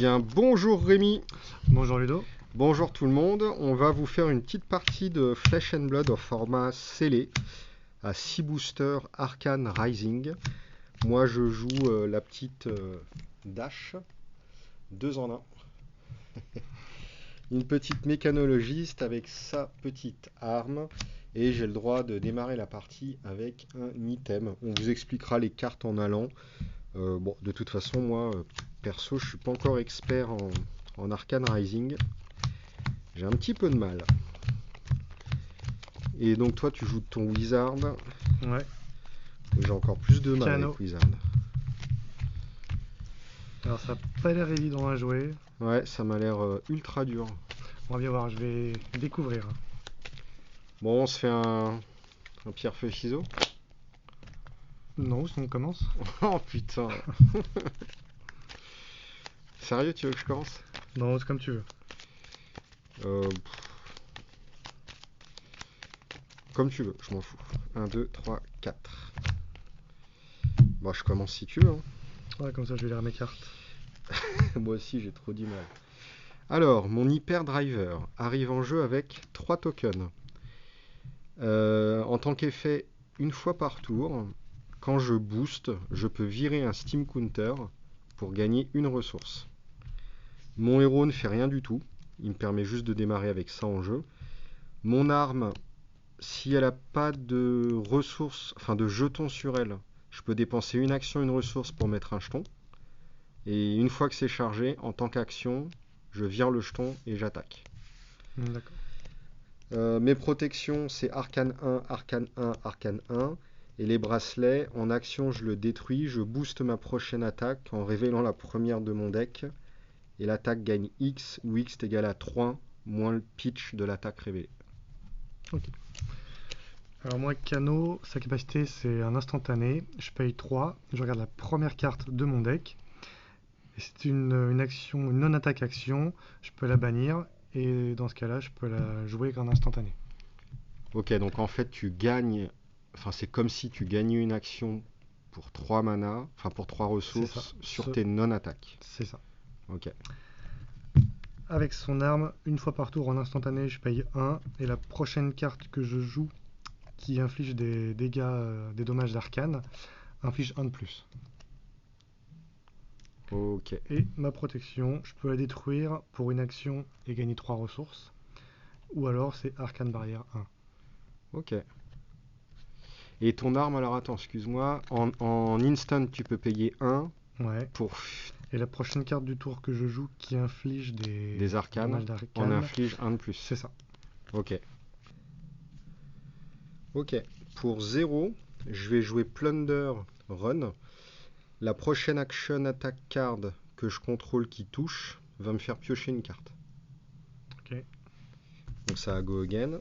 bien, bonjour Rémi. Bonjour Ludo. Bonjour tout le monde. On va vous faire une petite partie de Flesh and Blood au format scellé à 6 boosters Arcane Rising. Moi je joue la petite Dash, 2 en 1. Une petite mécanologiste avec sa petite arme. Et j'ai le droit de démarrer la partie avec un item. On vous expliquera les cartes en allant. Bon, de toute façon, moi, perso, je suis pas encore expert en Arcane Rising. J'ai un petit peu de mal. Et donc, toi, tu joues de ton Wizard. Ouais. J'ai encore plus de mal Cano. avec Wizard. Alors ça n'a pas l'air évident à jouer. Ouais, ça m'a l'air ultra dur. On va bien voir, je vais découvrir. Bon, on se fait un pierre-feuille-ciseaux. Non, sinon on commence. Oh putain. Sérieux, tu veux que je commence? Non, c'est comme tu veux. Comme tu veux, je m'en fous. 1, 2, 3, 4. Bon, je commence si tu veux. Ouais, comme ça je vais lire mes cartes. Moi aussi, j'ai trop du mal. Alors, mon Hyper Driver arrive en jeu avec 3 tokens. En tant qu'effet, une fois par tour, quand je booste, je peux virer un Steam Counter pour gagner une ressource. Mon héros ne fait rien du tout. Il me permet juste de démarrer avec ça en jeu. Mon arme, si elle n'a pas de ressources, enfin de jetons sur elle, je peux dépenser une action, une ressource pour mettre un jeton. Et une fois que c'est chargé, en tant qu'action, je vire le jeton et j'attaque. D'accord. Mes protections, c'est Arcane 1, Arcane 1, Arcane 1. Et les bracelets, en action, je le détruis. Je booste ma prochaine attaque en révélant la première de mon deck. Et l'attaque gagne X, où X est égal à 3, moins le pitch de l'attaque révélée. Ok. Alors moi, Cano, sa capacité c'est un instantané. Je paye 3. Je regarde la première carte de mon deck. Et c'est une action, une non-attaque action. Je peux la bannir. Et dans ce cas-là, je peux la jouer qu'en instantané. Ok, donc en fait, tu gagnes. Enfin, c'est comme si tu gagnais une action pour 3 mana, enfin pour 3 ressources sur tes non-attaques. C'est ça. Ok. Avec son arme, une fois par tour en instantané, je paye 1. Et la prochaine carte que je joue qui inflige des dégâts, des dommages d'arcane, inflige 1 de plus. Ok. Et ma protection, je peux la détruire pour une action et gagner 3 ressources. Ou alors c'est arcane barrière 1. Ok. Et ton arme, alors attends, excuse-moi, en instant, tu peux payer 1 Ouais. pour Et la prochaine carte du tour que je joue qui inflige des arcanes, dommages d'arcane, en inflige 1 de plus. c'est ça. Ok. Ok. Pour 0, je vais jouer Plunder Run. La prochaine action attack card que je contrôle qui touche va me faire piocher une carte. Ok. Donc ça a go again.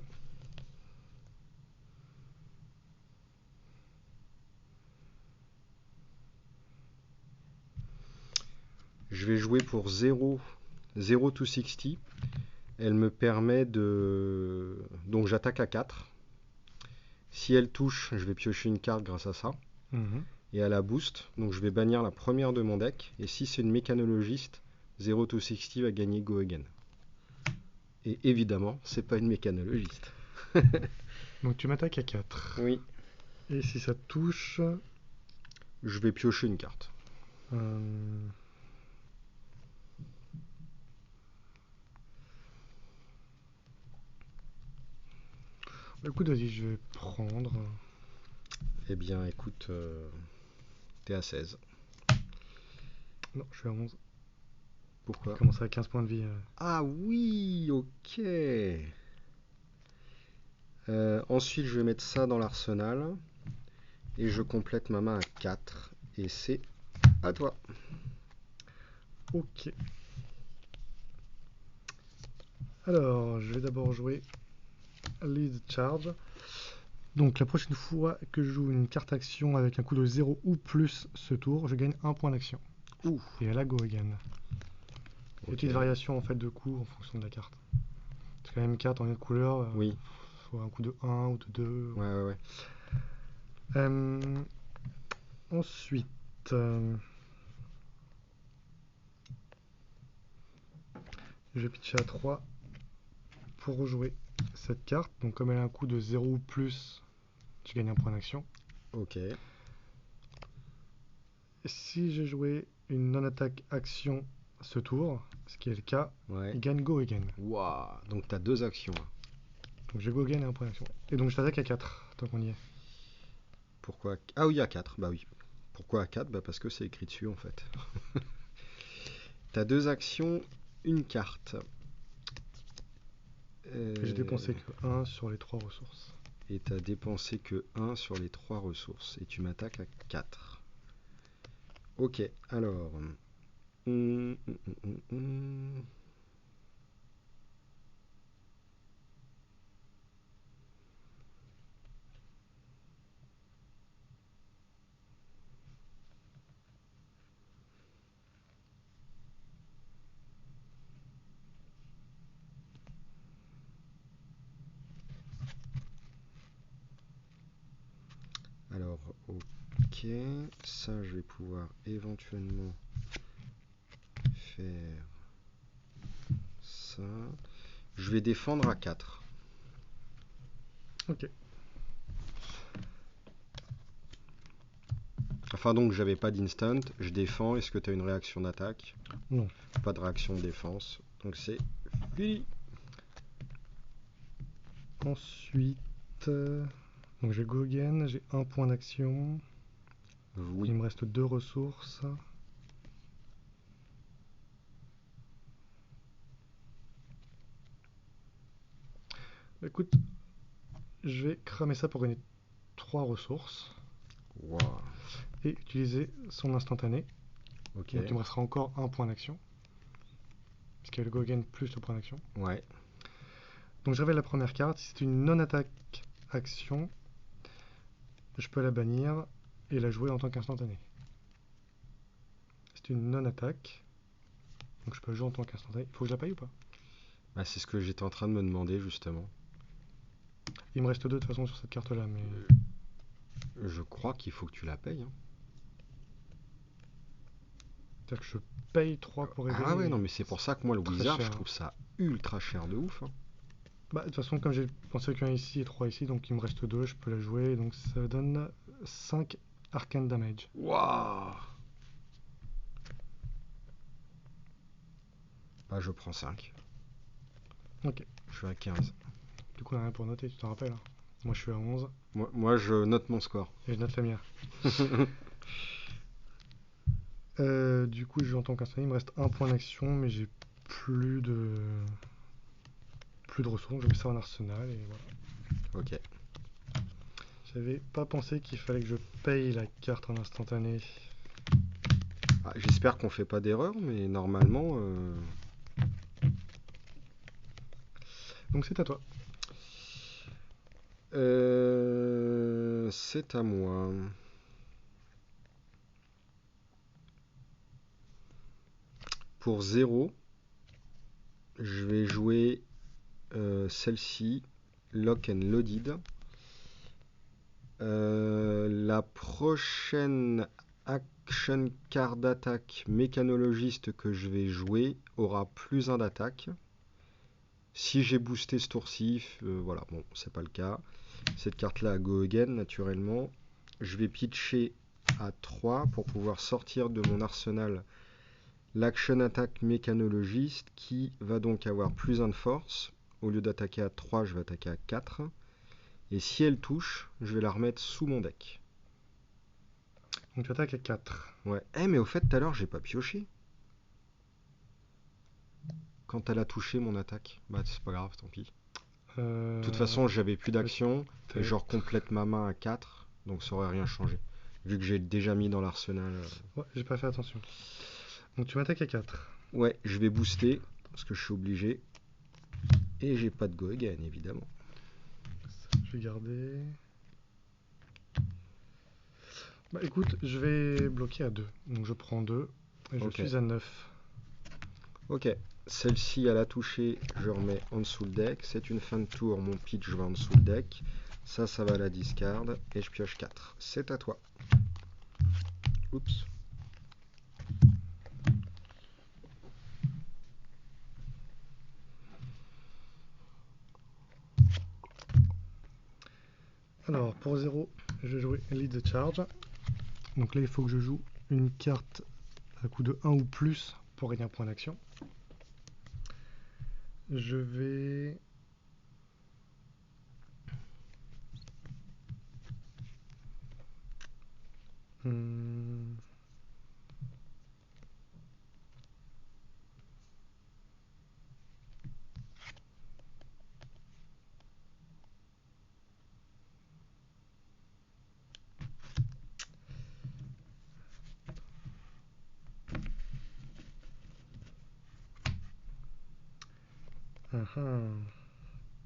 Je vais jouer pour 0 to 60. Elle me permet de... Donc j'attaque à 4. Si elle touche, je vais piocher une carte grâce à ça. Et elle a boost, donc je vais bannir la première de mon deck. Et si c'est une mécanologiste, 0 to 60 va gagner go again. Et évidemment, c'est pas une mécanologiste. Donc tu m'attaques à 4. Oui. Et si ça touche... Je vais piocher une carte. Écoute, vas-y, je vais prendre... Eh bien, écoute, t'es à 16. Non, je suis à 11. Pourquoi? Je commence à 15 points de vie. Ah oui, ok. Ensuite, je vais mettre ça dans l'arsenal. Et je complète ma main à 4. Et c'est à toi. Ok. Alors, je vais d'abord jouer Lead Charge. Donc la prochaine fois que je joue une carte action avec un coût de 0 ou plus ce tour, je gagne 1 point d'action. Ouh. Et elle a go again. Ok. Petite variation en fait de coût en fonction de la carte. C'est quand même 4 en une couleur. Oui. Soit un coup de 1 ou de 2. Ouais. Ensuite, je vais pitcher à 3 pour rejouer cette carte. Donc comme elle a un coût de 0 ou plus, je gagne un point d'action. Ok. Et si j'ai joué une non-attaque action ce tour, ce qui est le cas, Ouais. il gagne Go Again. Waouh. Donc t'as deux actions là. Donc j'ai Go Again et un point d'action. Et donc je t'attaque à 4, tant qu'on y est. Pourquoi? Ah oui, à 4. Bah oui. Pourquoi à 4? Bah parce que c'est écrit dessus en fait. T'as deux actions, une carte. Et j'ai dépensé que 1 sur les 3 ressources. Et t'as dépensé que 1 sur les 3 ressources. Et tu m'attaques à 4. Ok, alors. Hum, hum, hum, hum. Alors, ok. Ça, je vais pouvoir éventuellement faire ça. Je vais défendre à 4. Ok. Enfin donc j'avais pas d'instant, je défends, est-ce que tu as une réaction d'attaque? Non. Pas de réaction de défense, donc c'est fini. Ensuite, donc j'ai Go Again, j'ai un point d'action. Oui. Il me reste 2 ressources. Bah, écoute, je vais cramer ça pour gagner 3 ressources Wow. et utiliser son instantané. Ok. Donc il me restera encore un point d'action. Parce qu'il y a le Go Again plus le point d'action. Ouais. Donc je révèle la première carte. Si c'est une non-attaque action, je peux la bannir et la jouer en tant qu'instantané. C'est une non-attaque. Donc je peux la jouer en tant qu'instantané. Il faut que je la paye ou pas? Bah, c'est ce que j'étais en train de me demander justement. Il me reste 2 de toute façon sur cette carte-là, mais Je crois qu'il faut que tu la payes, hein. c'est-à-dire que je paye 3 pour révéler. Ah ouais, non mais c'est pour ça que moi le Très Wizard, cher. je trouve ça ultra cher de ouf, hein. Bah, de toute façon, comme j'ai pensé qu'un ici et 3 ici, donc il me reste 2, je peux la jouer. Donc ça donne 5 arcane damage. Waouh. Bah je prends 5. Ok. Je suis à 15. Du coup, on a rien pour noter, tu t'en rappelles, hein. Moi, je suis à 11 Moi je note mon score. et je note la mienne. Du coup, je joue en tant qu'instantané. Il me reste un point d'action, mais j'ai plus de ressources. Donc je mets ça en arsenal et voilà. Ok. J'avais pas pensé qu'il fallait que je paye la carte en instantané. Ah, j'espère qu'on fait pas d'erreur, mais normalement. Donc c'est à toi. C'est à moi. Pour 0, je vais jouer celle-ci, Lock and Loaded. La prochaine action card d'attaque mécanologiste que je vais jouer aura plus 1 d'attaque. Si j'ai boosté ce tour-ci, voilà, bon, c'est pas le cas. Cette carte-là, Go Again, naturellement. Je vais pitcher à 3 pour pouvoir sortir de mon arsenal l'action attaque mécanologiste qui va donc avoir plus 1 de force. Au lieu d'attaquer à 3, je vais attaquer à 4. Et si elle touche, je vais la remettre sous mon deck. Donc tu attaques à 4. Ouais. Mais au fait, tout à l'heure, j'ai pas pioché. Quand elle a touché mon attaque. Bah, c'est pas grave, tant pis. De toute façon, j'avais plus d'action. Et je complète ma main à 4. Donc ça aurait rien changé. Vu que j'ai déjà mis dans l'arsenal. Ouais, j'ai pas fait attention. Donc tu m'attaques à 4. Ouais, je vais booster. Parce que je suis obligé. Et j'ai pas de Go Again, évidemment. Je vais garder. Bah écoute, je vais bloquer à 2. Donc je prends 2. Et je suis à 9. Ok. Celle-ci, elle a touché. Je remets en dessous le deck. C'est une fin de tour. Mon pitch va en dessous le deck. Ça va à la discard. Et je pioche 4. C'est à toi. Oups. Alors, pour 0, je vais jouer Lead the Charge. Donc là, il faut que je joue une carte à coût de 1 ou plus pour gagner un point d'action. Je vais... Hmm.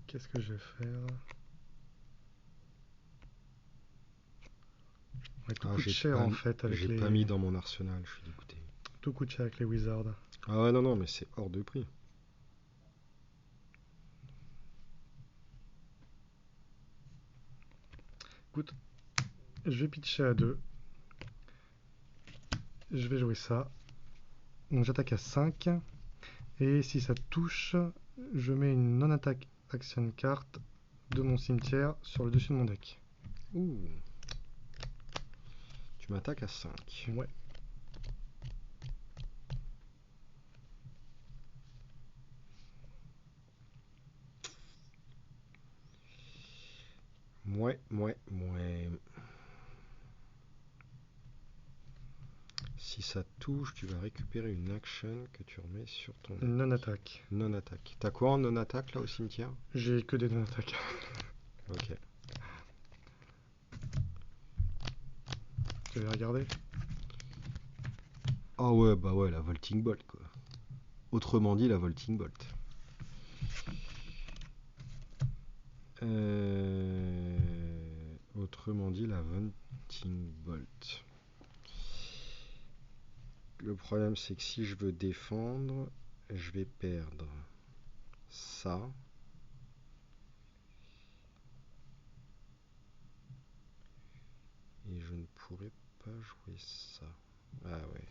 Qu'est-ce que je vais faire? Ouais, tout coûte cher en fait avec j'ai les... pas mis dans mon arsenal, je suis dégoûté. Tout coûte cher avec les Wizards. Ah ouais, non, non, mais c'est hors de prix. Écoute, je vais pitcher à 2. Je vais jouer ça. Donc j'attaque à 5. Et si ça touche, je mets une non-attaque action carte de mon cimetière sur le dessus de mon deck. Ouh. Tu m'attaques à 5. Ouais. Ouais. Si ça touche, tu vas récupérer une action que tu remets sur ton deck. Non-attaque. Non-attaque. T'as quoi en non-attaque là au cimetière? J'ai que des non-attaques. Ok. Tu veux regarder? Ah ouais, bah ouais, la Volting Bolt quoi. Autrement dit, la Volting Bolt. Autrement dit, la Volting Bolt. Le problème, c'est que si je veux défendre, je vais perdre ça. Et je ne pourrais pas jouer ça. Ah ouais.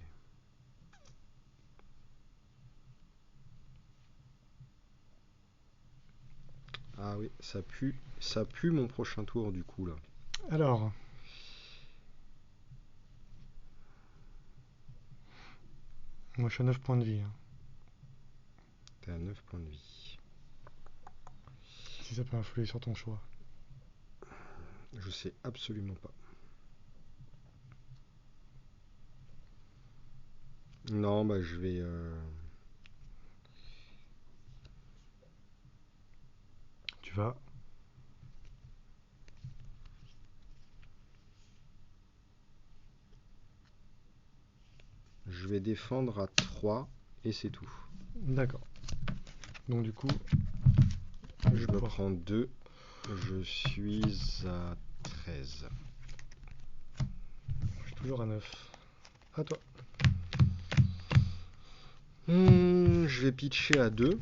Ah oui, ça pue mon prochain tour du coup là. Alors, moi je suis à 9 points de vie. T'es à 9 points de vie. Si ça peut influer sur ton choix. Je sais absolument pas. Non, bah je vais... Tu vas. Je vais défendre à 3 et c'est tout. D'accord. Donc du coup, Je me prends 2. Je suis à 13. Je suis toujours à 9. À toi. Je vais pitcher à 2.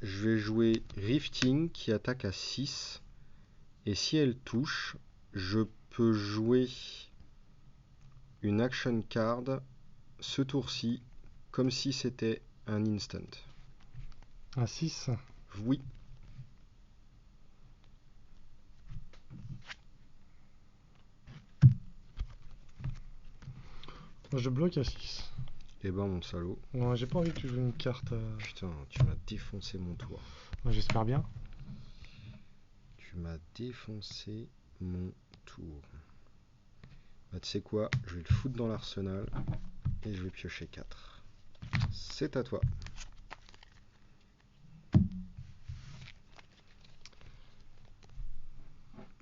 Je vais jouer Rifting qui attaque à 6. Et si elle touche, je peux jouer une action card ce tour-ci comme si c'était un instant. À 6. Oui. Je bloque à 6. Eh ben mon salaud. Ouais, j'ai pas envie que tu joues une carte. Putain, tu m'as défoncé mon tour. Ouais, j'espère bien. Tu m'as défoncé mon tour. Bah, tu sais quoi, je vais le foutre dans l'arsenal et je vais piocher 4. C'est à toi.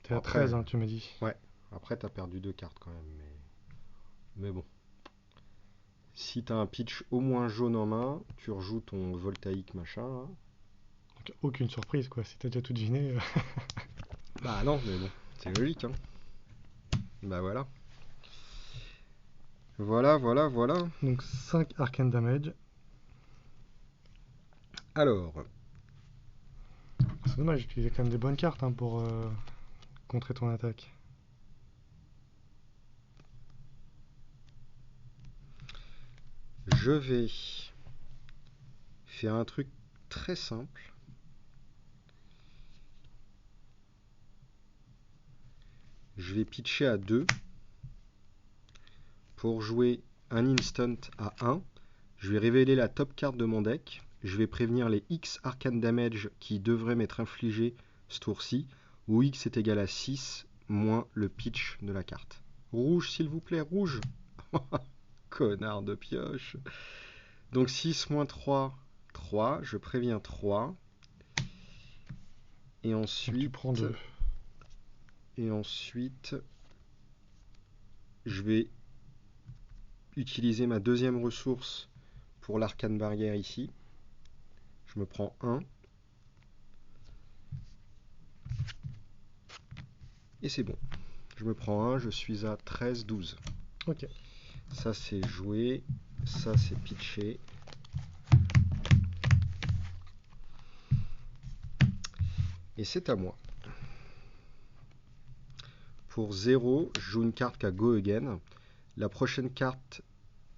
T'es à Après, 13, hein, tu m'as dit. Ouais, après t'as perdu 2 cartes quand même. Mais bon. Si t'as un pitch au moins jaune en main, tu rejoues ton voltaïque machin. Hein. Donc, aucune surprise, quoi. Si t'as déjà tout deviné. Bah non, mais bon, c'est logique. Hein. Bah voilà. Voilà. Donc 5 arcane damage. Alors, C'est dommage, j'utilisais quand même des bonnes cartes pour contrer ton attaque. je vais faire un truc très simple. Je vais pitcher à 2 pour jouer un instant à 1. Je vais révéler la top carte de mon deck. Je vais prévenir les X Arcane Damage qui devraient m'être infligés ce tour-ci, où X est égal à 6 moins le pitch de la carte. Rouge, s'il vous plaît, rouge. Connard de pioche. Donc 6 moins 3, 3. Je préviens 3. Et ensuite, tu prends 2. Et ensuite, je vais utiliser ma deuxième ressource pour l'arcane barrière ici. Je me prends 1. Et c'est bon. Je me prends 1, je suis à 13, 12. Ok. Ça c'est joué, ça c'est pitché. Et c'est à moi. Pour 0, je joue une carte qui a Go Again. La prochaine carte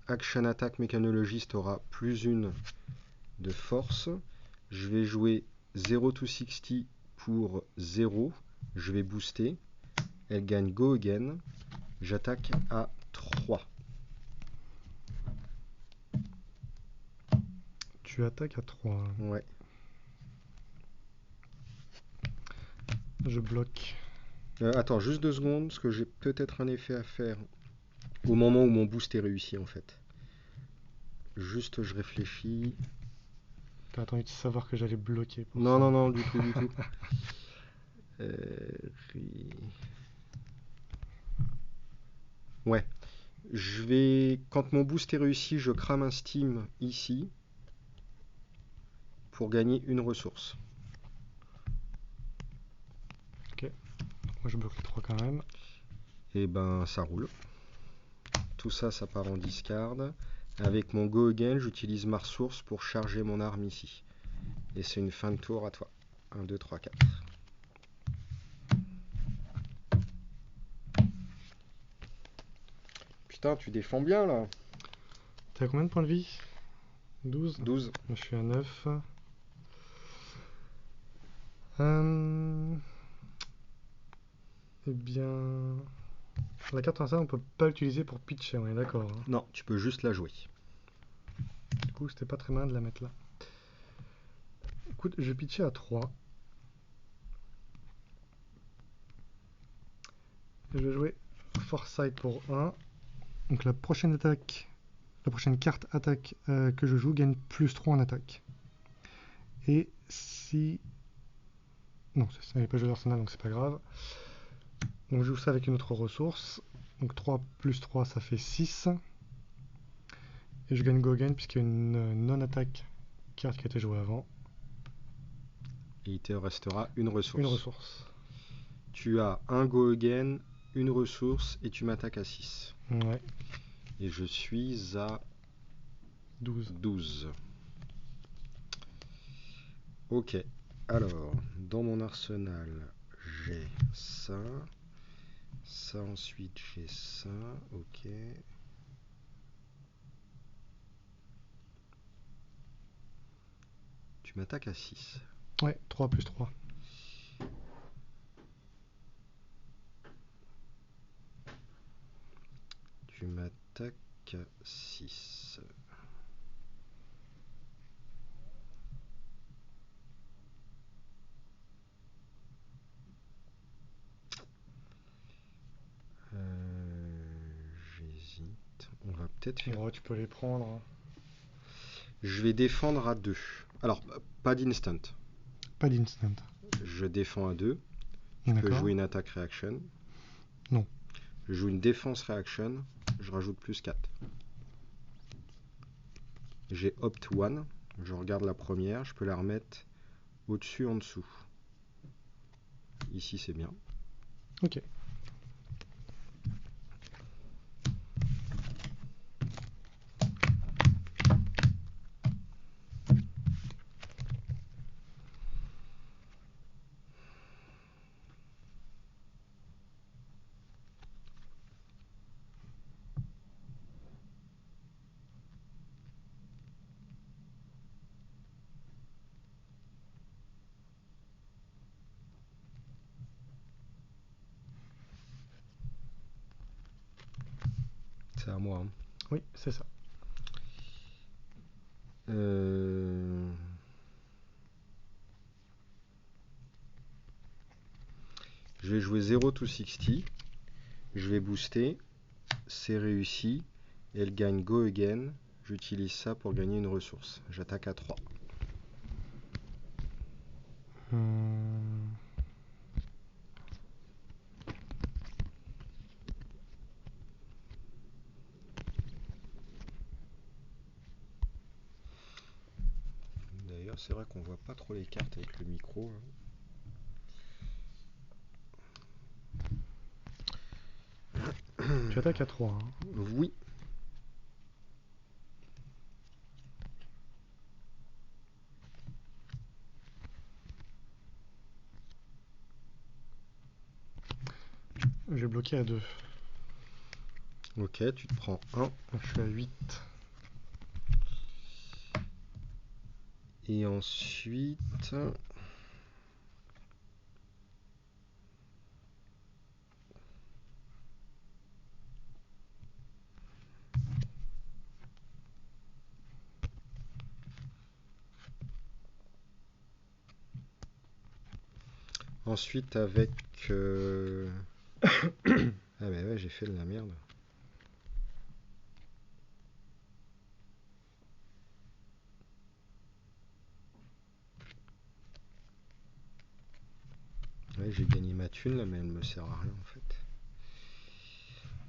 Action Attack Mécanologiste aura plus 1 de force. Je vais jouer 0 to 60 pour 0. Je vais booster. Elle gagne Go Again. J'attaque à 3. Tu attaques à 3. Ouais. Je bloque. Attends, juste 2 secondes, parce que j'ai peut-être un effet à faire au moment où mon boost est réussi en fait. Juste, je réfléchis. T'as attendu de savoir que j'allais bloquer pour Non, ça. non, non, du tout, du tout. Ouais. Je vais, quand mon boost est réussi, je crame un Steam ici pour gagner une ressource. Ok. Moi je bloque les 3 quand même. Et ben, ça roule. Tout ça, ça part en discard. Avec mon Go Again, j'utilise ma ressource pour charger mon arme ici. Et c'est une fin de tour à toi. 1, 2, 3, 4. Putain, tu défends bien là. T'as combien de points de vie? 12. 12. Moi je suis à 9. Eh bien... La carte en ça, on peut pas l'utiliser pour pitcher, on est d'accord. Hein. Non, tu peux juste la jouer. Du coup, c'était pas très malin de la mettre là. Écoute, je vais pitcher à 3. Et je vais jouer Foresight pour 1. Donc la prochaine attaque, la prochaine carte attaque que je joue gagne plus 3 en attaque. Et si... Non, ça n'est pas joué d'Arsenal, donc c'est pas grave. Donc je joue ça avec une autre ressource. Donc 3 plus 3, ça fait 6. Et je gagne Go Again puisqu'il y a une non-attaque carte qui a été jouée avant. Et il te restera une ressource. Une ressource. Tu as un Go Again, une ressource et tu m'attaques à 6. Ouais. Et je suis à 12. Ok. Alors, dans mon arsenal, j'ai ça. Ça ensuite, j'ai ça. Ok. Tu m'attaques à 6. Ouais, 3 plus 3. Tu m'attaques à 6. J'hésite. On va peut-être faire... Oh, tu peux les prendre. Je vais défendre à 2. Alors, pas d'instant. Pas d'instant. Je défends à 2. Je peux jouer une attaque réaction. Non. Je joue une défense réaction. Je rajoute plus 4. J'ai opt 1. Je regarde la première. Je peux la remettre au-dessus, en dessous. Ici, c'est bien. Ok. à moi. Hein. Oui, c'est ça. Je vais jouer 0 to 60. Je vais booster. C'est réussi. Elle gagne Go Again. J'utilise ça pour gagner une ressource. J'attaque à 3. D'ailleurs, c'est vrai qu'on voit pas trop les cartes avec le micro. Tu attaques à 3. Hein. Oui. Je vais bloquer à 2. Ok, tu te prends 1. Donc je suis à 8. Et ensuite... Ensuite avec... ah bah ouais, j'ai fait de la merde. Ouais, j'ai gagné ma thune là, mais elle me sert à rien en fait.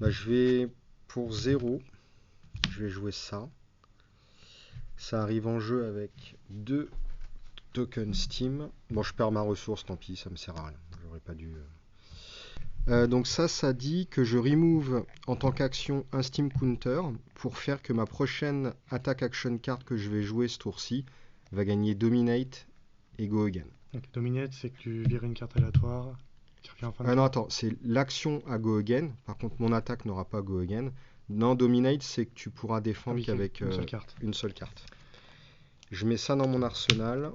Bah, je vais pour 0. Je vais jouer ça. Ça arrive en jeu avec 2 tokens Steam. Bon, je perds ma ressource, tant pis, ça me sert à rien. J'aurais pas dû. Donc ça dit que je remove en tant qu'action un Steam Counter pour faire que ma prochaine attack action card que je vais jouer ce tour-ci va gagner Dominate et Go Again. Donc Dominate, c'est que tu vires une carte aléatoire qui revient en fin de Non, tour. attends, c'est l'action à Go Again. Par contre, mon attaque n'aura pas Go Again. Non, Dominate, c'est que tu pourras défendre qu'avec une seule carte. Je mets ça dans mon arsenal.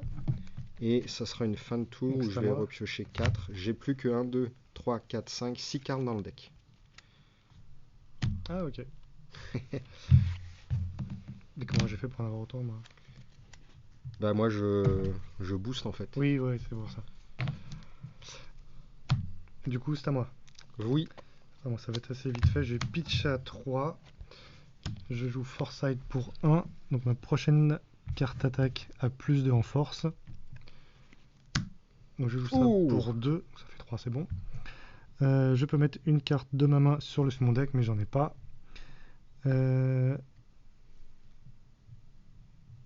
Et ça sera une fin de tour où je vais repiocher 4. J'ai plus que 1, 2, 3, 4, 5, 6 cartes dans le deck. Ah, ok. Mais comment j'ai fait pour en avoir autant, moi? Bah moi je booste en fait. Oui, ouais, c'est pour ça. Du coup, c'est à moi. Oui. Ah bon, ça va être assez vite fait. Je vais pitch à 3. Je joue Foresight pour 1. Donc ma prochaine carte attaque a plus 2 en force. Donc je joue ça pour 2. Ça fait 3, c'est bon. Je peux mettre une carte de ma main sur mon deck, mais j'en ai pas.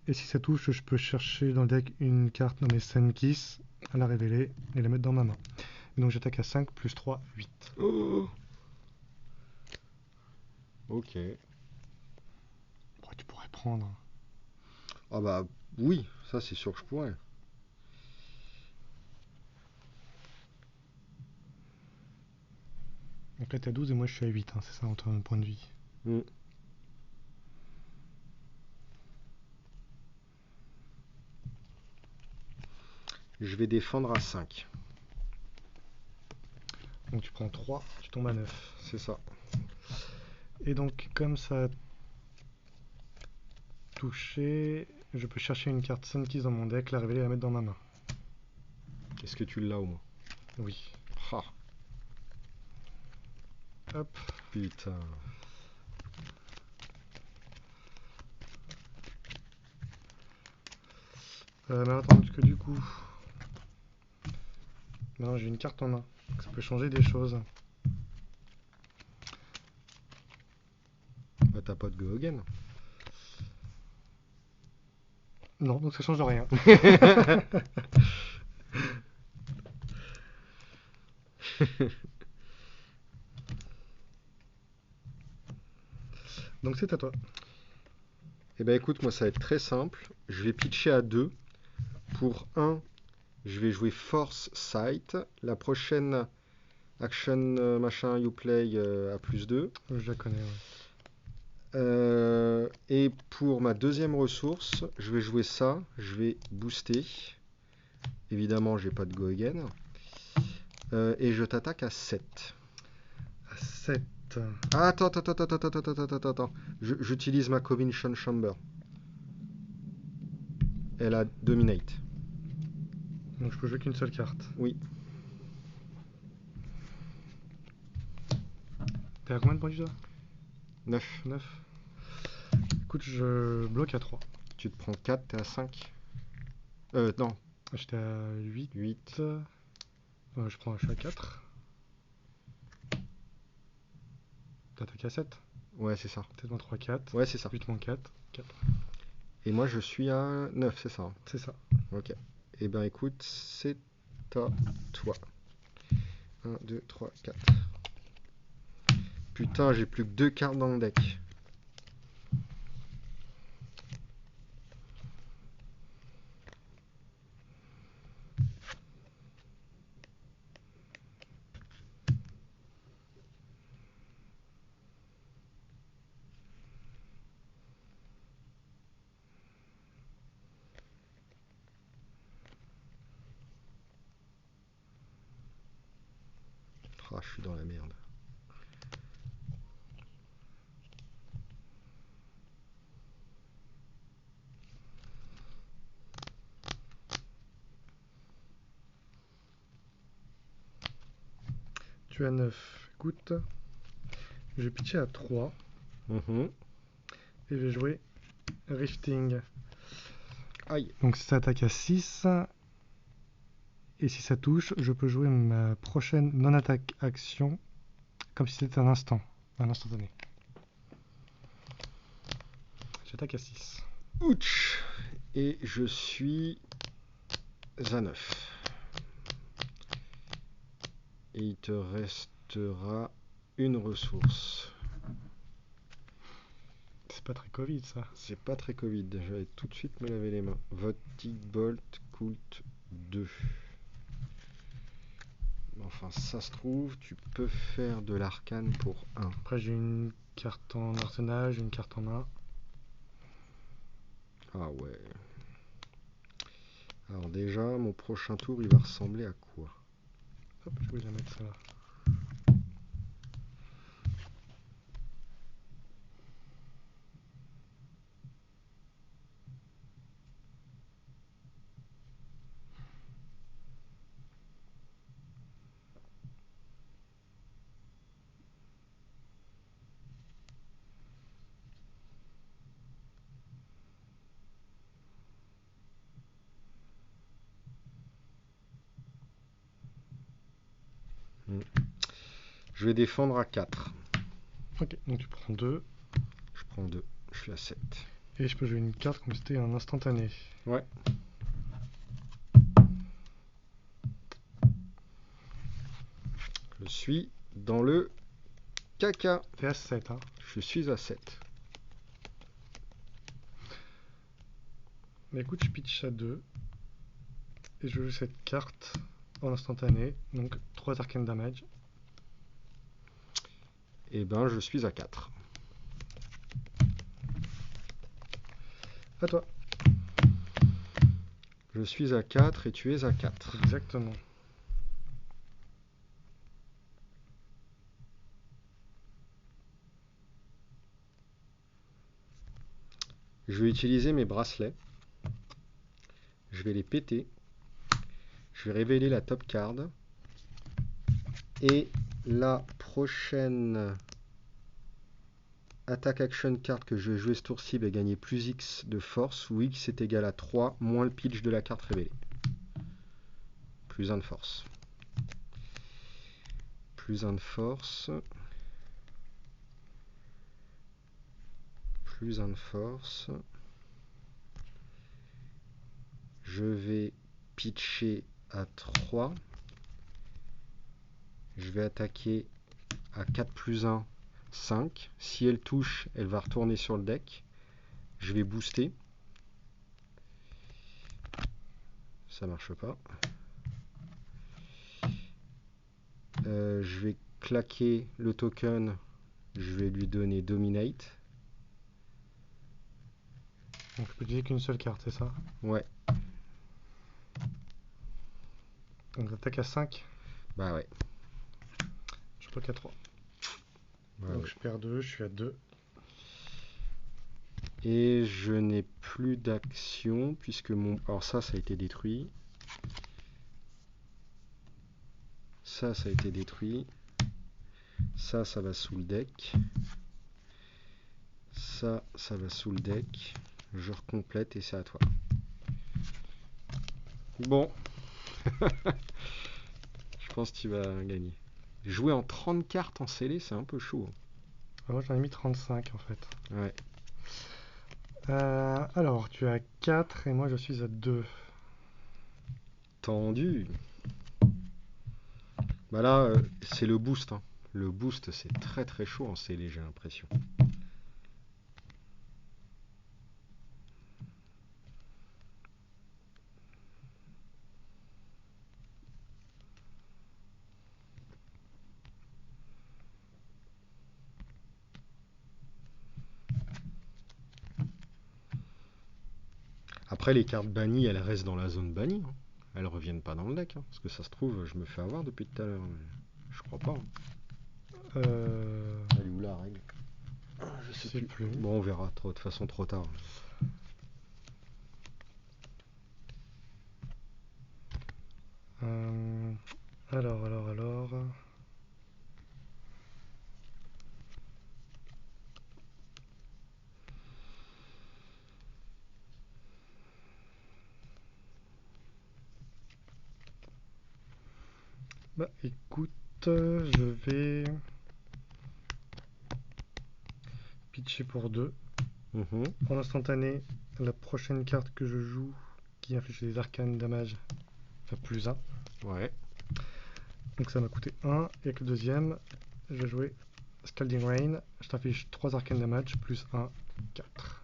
Et si ça touche, je peux chercher dans le deck une carte nommée Senkiss, à la révéler et la mettre dans ma main. Et donc j'attaque à 5, plus 3, 8. Oh. Ok. Ouais, tu pourrais prendre. Ah bah oui, ça c'est sûr que je pourrais. Donc là t'es à 12 et moi je suis à 8, hein, c'est ça en termes de point de vie. Je vais défendre à 5. Donc tu prends 3, tu tombes à 9. C'est ça. Et donc comme ça a touché, je peux chercher une carte Sunkiss dans mon deck, la révéler et la mettre dans ma main. Est-ce que tu l'as au moins? Oui. Ah. Hop. Putain. Mais attends, parce que du coup... Maintenant j'ai une carte en main, donc ça peut changer des choses. Bah t'as pas de Go Again. Non, donc ça change rien. Donc c'est à toi. Eh ben écoute, moi ça va être très simple. Je vais pitcher à 2. Pour 1, je vais jouer Force Sight. La prochaine action machin you play à plus 2. Je la connais, ouais. Et pour ma deuxième ressource, je vais jouer ça. Je vais booster. Évidemment, j'ai pas de Go Again. Et je t'attaque à 7. À 7. carte. Ah, attends. J'utilise ma Covenant Chamber. Elle a Dominate. Donc je peux jouer qu'une seule carte. Oui. T'es à combien de points déjà? 9. 9. Écoute, je bloque à 3. Tu te prends 4, t'es à 5. Non. J'étais à 8. 8. Je suis à 4. T'attaques à 7. Ouais, c'est ça. 7 moins 3, 4. Ouais, c'est ça. 8 moins 4, 4. Et moi, je suis à 9, c'est ça, hein. C'est ça. Ok. Eh ben, écoute, c'est à toi. 1, 2, 3, 4. Putain, j'ai plus que 2 cartes dans le deck. Ah, je suis dans la merde. Tu es à 9. Écoute, je vais pitcher à 3. Mhm. Et je vais jouer Rifting. Aïe. Donc ça attaque à 6. Et si ça touche, je peux jouer ma prochaine non-attaque action comme si c'était un instantané. J'attaque à 6. Ouch. Et je suis à 9. Et il te restera une ressource. C'est pas très Covid ça. C'est pas très Covid. Je vais tout de suite me laver les mains. Votic Bolt Cult 2. Enfin, ça se trouve, tu peux faire de l'arcane pour 1. Après j'ai une carte en arsenal, j'ai une carte en main. Ah ouais. Alors déjà, mon prochain tour, il va ressembler à quoi? Hop, je vais la mettre ça là. Je vais défendre à 4. Ok, donc tu prends 2. Je prends 2. Je suis à 7. Et je peux jouer une carte comme si c'était un instantané. Ouais. Je suis dans le caca. T'es à 7, hein. Je suis à 7. Mais écoute, je pitch à 2. Et je joue cette carte en instantané. Donc 3 arcane damage. Et ben, je suis à 4. À toi. Je suis à 4 et tu es à 4. Exactement. Je vais utiliser mes bracelets. Je vais les péter. Je vais révéler la top card. Et la prochaine attaque action card que je vais jouer ce tour-ci va gagner plus X de force, où X est égal à 3 moins le pitch de la carte révélée. Plus 1 de force. Plus 1 de force. Plus 1 de force. Je vais pitcher à 3. Je vais attaquer à 4 plus 1, 5. Si elle touche, elle va retourner sur le deck. Je vais booster. Ça marche pas. Je vais claquer le token. Je vais lui donner Dominate. Donc je peux utiliser qu'une seule carte, c'est ça? Ouais. Donc j'attaque à 5. Bah ouais. Je bloque à 3. Ouais, Donc ouais. je perds 2, je suis à 2. Et je n'ai plus d'action puisque mon... Alors ça a été détruit. Ça a été détruit. Ça va sous le deck. Ça va sous le deck. Je recomplète et c'est à toi. Bon, je pense que tu vas gagner. Jouer en 30 cartes en scellé, c'est un peu chaud. Moi j'en ai mis 35 en fait. Ouais. Alors, tu es à 4 et moi je suis à 2. Tendu. Bah là, c'est le boost, hein. Le boost, c'est très très chaud en scellé, j'ai l'impression. Après, les cartes bannies, elles restent dans la zone bannie, hein. Elles reviennent pas dans le deck, hein. Parce que ça se trouve, je me fais avoir depuis tout à l'heure. Je crois pas, hein. Elle est où la règle? Je sais plus. Bon, on verra. De toute façon, trop tard. Alors. Bah écoute, je vais pitcher pour 2. En instantané, la prochaine carte que je joue qui inflige des arcanes damage fait plus 1. Ouais. Donc ça m'a coûté 1. Et avec le deuxième, je vais jouer Scalding Rain. Je t'inflige 3 arcanes damage plus 1, 4.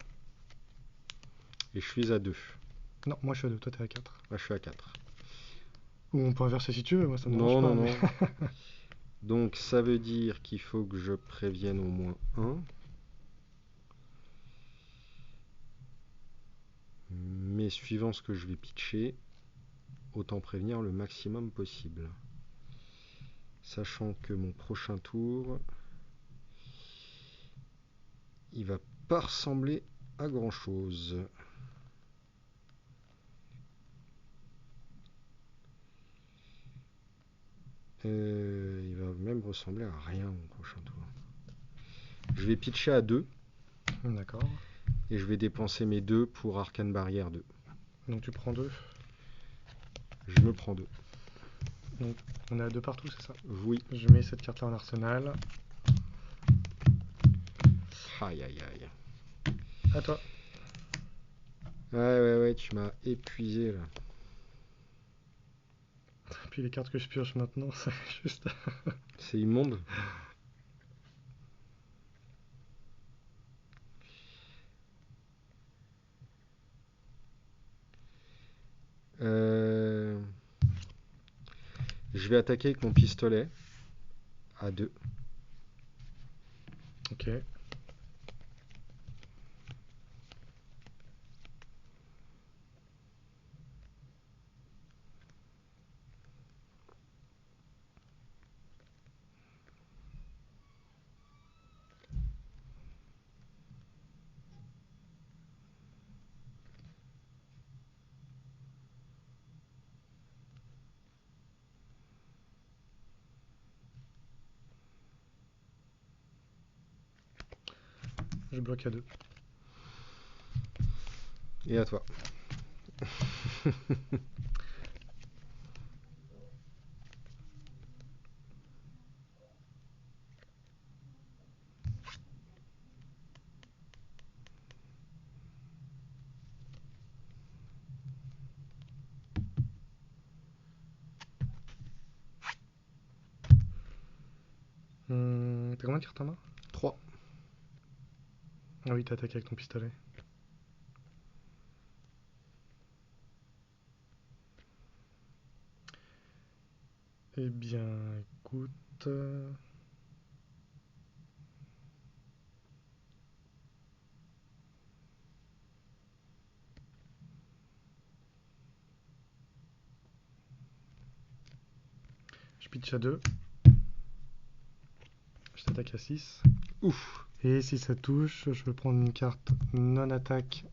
Et je suis à 2. Non, moi je suis à 2, toi t'es à 4. Là, je suis à 4. Ou on peut inverser si tu veux, moi ça me Non, dérange pas. non, non. Donc, ça veut dire qu'il faut que je prévienne au moins 1. Mais suivant ce que je vais pitcher, autant prévenir le maximum possible. Sachant que mon prochain tour, il va pas ressembler à grand chose. Il va même ressembler à rien mon prochain tour. Je vais pitcher à 2. D'accord. Et je vais dépenser mes 2 pour Arcane Barrière 2. Donc tu prends 2. Je me prends 2. Donc on est à 2 partout, c'est ça? Oui. Je mets cette carte là en arsenal. Aïe aïe aïe. À toi. Ouais, tu m'as épuisé là. Puis les cartes que je pioche maintenant, c'est juste. C'est immonde. Je vais attaquer avec mon pistolet à 2. Ok. Je bloque à 2. Et à toi. T'as combien de cartes en main? 3. Ah oui, t'as attaqué avec ton pistolet. Eh bien, écoute. Je pitch à 2. Je j'attaque à 6. Ouf. Et si ça touche, je peux prendre une carte non-attaque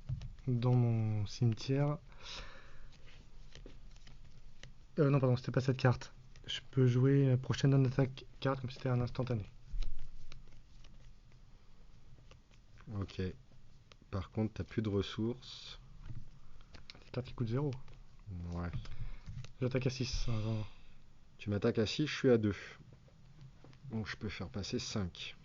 dans mon cimetière. Non, pardon, c'était pas cette carte. Je peux jouer la prochaine non-attaque carte comme si c'était un instantané. Ok. Par contre, t'as plus de ressources. C'est une carte qui coûte 0. Ouais. J'attaque à 6. Tu m'attaques à 6, je suis à 2. Donc je peux faire passer 5.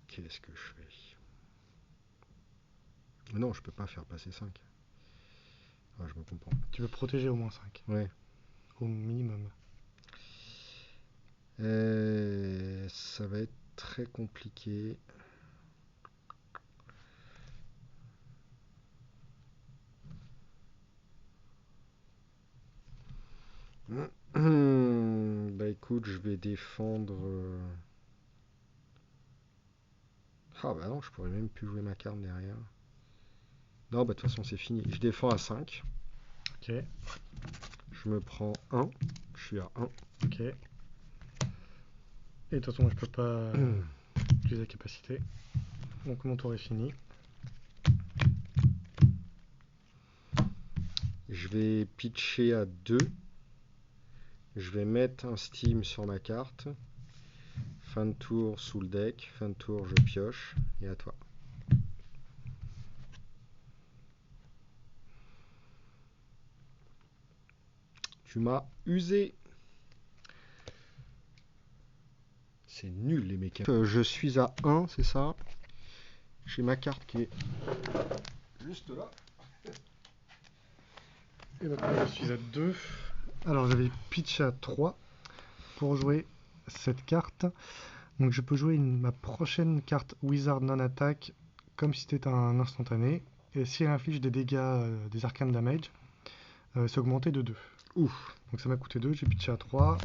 Qu'est-ce que je fais? Non, je peux pas faire passer 5. Ah, je me comprends. Tu peux protéger au moins 5. Ouais. Au minimum. Ça va être très compliqué. Bah écoute, je vais défendre. Ah bah non, je pourrais même plus jouer ma carte derrière. Non, bah de toute façon c'est fini. Je défends à 5. Ok. Je me prends 1. Je suis à 1. Ok. Et de toute façon, je peux pas utiliser la capacité. Donc mon tour est fini. Je vais pitcher à 2. Je vais mettre un Steam sur ma carte. Fin de tour sous le deck. Fin de tour, je pioche. Et à toi. Tu m'as usé. C'est nul les mécaniques. Je suis à 1, c'est ça. J'ai ma carte qui est juste là. Et maintenant je suis à 2. Alors j'avais pitch à 3 pour jouer cette carte. Donc je peux jouer ma prochaine carte Wizard non-attaque comme si c'était un instantané. Et si elle inflige des dégâts, des arcane damage, c'est augmenté de 2. Ouf. Donc ça m'a coûté 2, j'ai pitché à 3.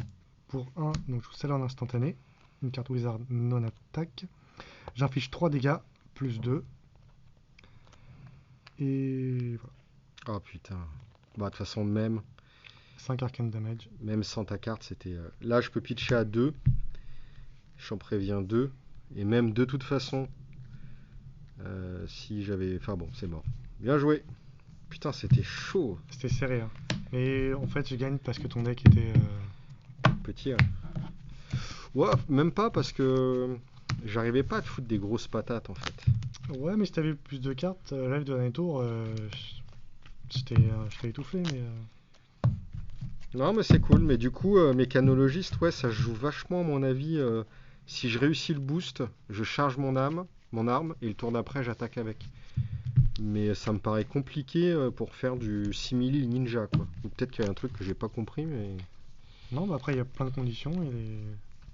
Pour 1, donc je joue celle en instantané. Une carte Wizard non-attaque. J'inflige 3 dégâts, plus 2. Et voilà. Oh putain. Bah de toute façon même 5 arcane damage. Même sans ta carte, c'était... Là, je peux pitcher à 2. J'en préviens 2. Et même de toute façon, si j'avais... Enfin bon, c'est mort. Bien joué. Putain, c'était chaud. C'était serré. Hein. Et en fait, je gagne parce que ton deck était... Petit. Hein. Ouais, même pas parce que j'arrivais pas à te foutre des grosses patates en fait. Ouais, mais si t'avais plus de cartes, live de dernier tour, je t'ai étouffé, mais... Non, mais c'est cool. Mais du coup, mécanologiste, ouais, ça joue vachement à mon avis. Si je réussis le boost, je charge mon arme, et le tour d'après, j'attaque avec. Mais ça me paraît compliqué pour faire du simili ninja, quoi. Ou peut-être qu'il y a un truc que j'ai pas compris, mais... Non, bah après, il y a plein de conditions.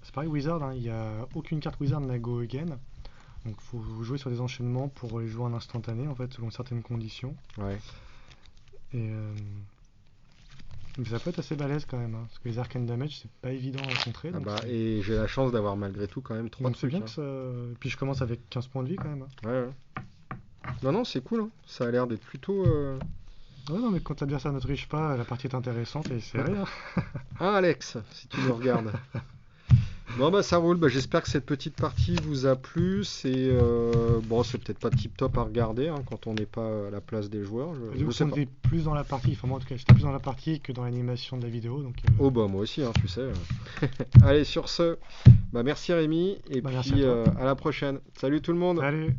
C'est pareil, Wizard, hein, il n'y a aucune carte Wizard n'a Go Again. Donc, il faut jouer sur des enchaînements pour les jouer en instantané, en fait, selon certaines conditions. Ouais. Et... Mais ça peut être assez balèze quand même, hein, parce que les arcane damage, c'est pas évident à contrer. Ah donc bah, et j'ai la chance d'avoir malgré tout quand même 3 donc c'est trucs. bien Hein. que ça... Puis je commence avec 15 points de vie quand même. Hein. Ouais, ouais. Non, non, c'est cool. Hein. Ça a l'air d'être plutôt... Ouais, non, mais quand l'adversaire ne triche pas, la partie est intéressante et serrée. Hein. Hein, Alex, si tu nous regardes. Bon, bah ça roule. Bah, j'espère que cette petite partie vous a plu. C'est bon, c'est peut-être pas tip top à regarder hein, quand on n'est pas à la place des joueurs. Du coup, on était plus dans la partie, enfin moi en tout cas, j'étais plus dans la partie que dans l'animation de la vidéo. Donc, Oh bah moi aussi, hein, tu sais. Allez, sur ce, bah merci Rémi, et bah, puis merci à à la prochaine. Salut tout le monde. Salut.